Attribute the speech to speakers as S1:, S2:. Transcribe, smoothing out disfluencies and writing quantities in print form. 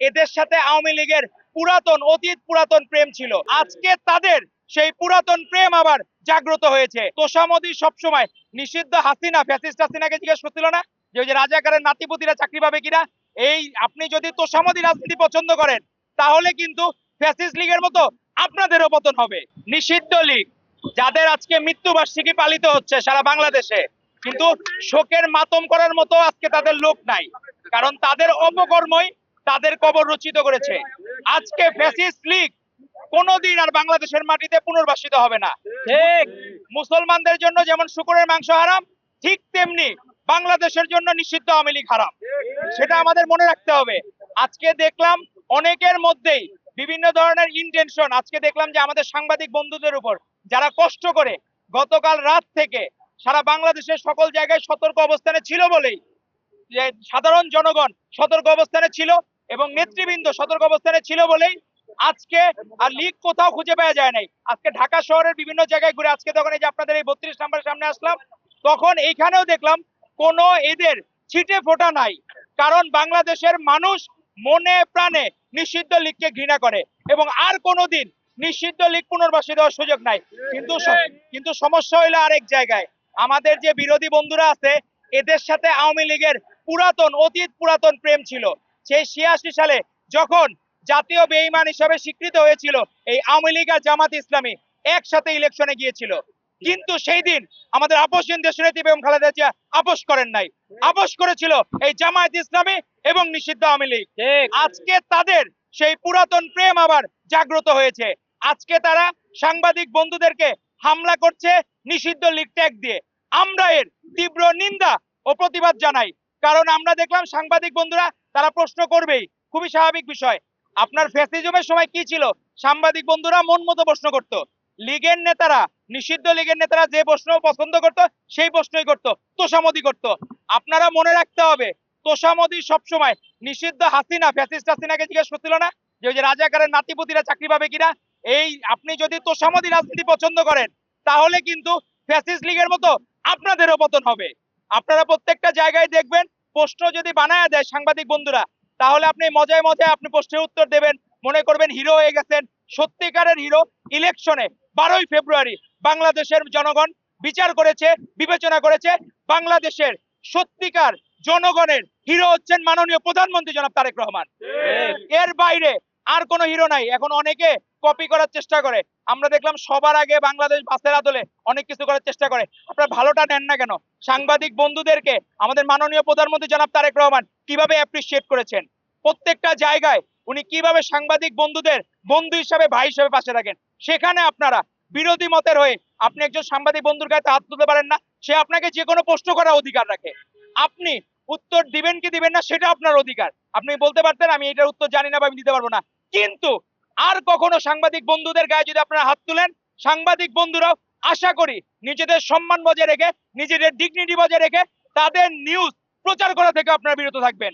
S1: এদের সাথে আওয়ামী লীগের অতীত পুরাতন প্রেম ছিল। আজকে তাদের সেই পুরাতন প্রেম আবার জাগ্রত হয়েছে। তোষামোদী সবসময় নিষিদ্ধ হাসিনা, ফ্যাসিস্ট হাসিনাকে জিজ্ঞেস করছিল না যে ওই যে রাজাকারের নাতিপুতিরা চাকরি পাবে কিনা? এই আপনি যদি তোষামোদী রাজনীতি পছন্দ করেন তাহলে কিন্তু ফ্যাসিস্ট লীগের মতো আপনাদেরও পতন হবে। নিষিদ্ধ লীগ যাদের আজকে মৃত্যুবার্ষিকী পালিত হচ্ছে সারা বাংলাদেশে, কিন্তু শোকের মাতম করার মতো আজকে তাদের লোক নাই, কারণ তাদের অপকর্মই তাদের কবর রচিত করেছে। আজকে ফ্যাসিস্ট লীগ কোনোদিন আর বাংলাদেশের মাটিতে পুনর্বাসিত হবে না। ঠিক মুসলমানদের জন্য যেমন শুকরের মাংস হারাম, ঠিক তেমনি বাংলাদেশের জন্য নিষিদ্ধ আওয়ামী লীগ হারাম, সেটা আমাদের মনে রাখতে হবে। আজকে দেখলাম অনেকের মধ্যেই বিভিন্ন ধরনের ইন্টেনশন। আজকে দেখলাম যে আমাদের সাংবাদিক বন্ধুদের উপর যারা কষ্ট করে গতকাল রাত থেকে সারা বাংলাদেশের সকল জায়গায় সতর্ক অবস্থানে ছিল বলেই, যে সাধারণ জনগণ সতর্ক অবস্থানে ছিল এবং নেতৃবৃন্দ সতর্ক অবস্থানে ছিল বলেই আজকে আর লীগ কোথাও খুঁজে পাওয়া যায় নাই। আজকে ঢাকা শহরের বিভিন্ন জায়গায় ঘুরে, আজকে তখন এই যে আপনাদের এই 32 নম্বরের সামনে আসলাম, তখন এইখানেও দেখলাম কোনো এদের ছিটে ফোটা নাই, কারণ বাংলাদেশের মানুষ মনে প্রাণে নিষিদ্ধ লীগকে ঘৃণা করে এবং আর কোনোদিন নিষিদ্ধ লীগ পুনর্বাসিত হওয়ার সুযোগ নাই। কিন্তু সমস্যা হইলো আরেক জায়গায়। আমাদের যে বিরোধী বন্ধুরা আছে, এদের সাথে আওয়ামী লীগের অতীত পুরাতন প্রেম ছিল। সেই 86 সালে যখন জাতীয় বেঈমান হিসাবে স্বীকৃত হয়েছিল এই আওয়ামী লীগ আর জামাত ইসলামী একসাথে ইলেকশনে গিয়েছিল, কিন্তু সেই দিন আমাদের আপসহীন দেশনেত্রী বেগম খালেদা জিয়া আপোষ করেন নাই, আপোষ করেছিল এই জামায়াত ইসলামী এবং নিষিদ্ধ আওয়ামী লীগ। আজকে তাদের সেই পুরাতন প্রেম আবার জাগ্রত হয়েছে। আজকে তারা সাংবাদিক বন্ধুদেরকে হামলা করছে নিষিদ্ধ লীগ ট্যাগ দিয়ে। আমরা এর তীব্র নিন্দা ও প্রতিবাদ জানাই, কারণ আমরা দেখলাম সাংবাদিক বন্ধুরা তারা প্রশ্ন করবেই, খুবই স্বাভাবিক বিষয়। আপনার ফ্যাসিজমের সময় কি ছিল? সাংবাদিক বন্ধুরা মন মতো প্রশ্ন করত, লীগের নেতারা, নিষিদ্ধ লীগের নেতারা যে প্রশ্ন পছন্দ করত সেই প্রশ্নই করত, তোষামোদী করত। আপনারা মনে রাখতে হবে, তোষামোদী সবসময় নিষিদ্ধ হাসিনা, ফ্যাসিস্ট হাসিনাকে জিজ্ঞেস করছিল না যে ওই যে রাজাকারের নাতিপুতিরা চাকরি পাবে কিনা? এই আপনি যদি তোষামোদী রাজনীতি পছন্দ করেন তাহলে কিন্তু ফ্যাসিস্ট লীগের মতো আপনাদেরও পতন হবে। আপনারা প্রত্যেকটা জায়গায় দেখবেন প্রশ্ন যদি বানায় দেয় সাংবাদিক বন্ধুরা, তাহলে আপনি মজায় মজায় আপনি প্রশ্নের উত্তর দেবেন, মনে করবেন হিরো হয়ে গেছেন। সত্যিকারের হিরো ইলেকশনে 12ই ফেব্রুয়ারি বাংলাদেশের জনগণ বিচার করেছে, বিবেচনা করেছে। বাংলাদেশের সত্যিকার জনগণের হিরো হচ্ছেন মাননীয় প্রধানমন্ত্রী জনাব তারেক রহমান। এর বাইরে আর কোনো হিরো নাই। এখন অনেকে কপি করার চেষ্টা করে, আমরা দেখলাম সবার আগে বাংলাদেশ বাসের আদলে অনেক কিছু করার চেষ্টা করে। আপনারা ভালোটা নেন না কেন? সাংবাদিক বন্ধুদেরকে আমাদের মাননীয় প্রধানমন্ত্রী জনাব তারেক রহমান কিভাবে অ্যাপ্রিসিয়েট করেছেন, প্রত্যেকটা জায়গায় উনি কিভাবে সাংবাদিক বন্ধুদের বন্ধু হিসাবে, ভাই হিসাবে পাশে রাখেন, সেখানে আপনারা বিরোধী মতের হয়ে আপনি একজন সাংবাদিক বন্ধুর গায়ে হাত তুলতে পারেন না। সে আপনাকে যে কোনো প্রশ্ন করার অধিকার রাখে, আপনি উত্তর দিবেন কি দিবেন না সেটা আপনার অধিকার। আপনি বলতে পারতেন আমি এটার উত্তর জানি না বা আমি দিতে পারবো না, কিন্তু আর কখনো সাংবাদিক বন্ধুদের গায়ে যদি আপনারা হাত তুলেন, সাংবাদিক বন্ধুরাও আশা করি নিজেদের সম্মান বজায় রেখে, নিজেদের ডিগনিটি বজায় রেখে তাদের নিউজ প্রচার করা থেকে আপনারা বিরত থাকবেন।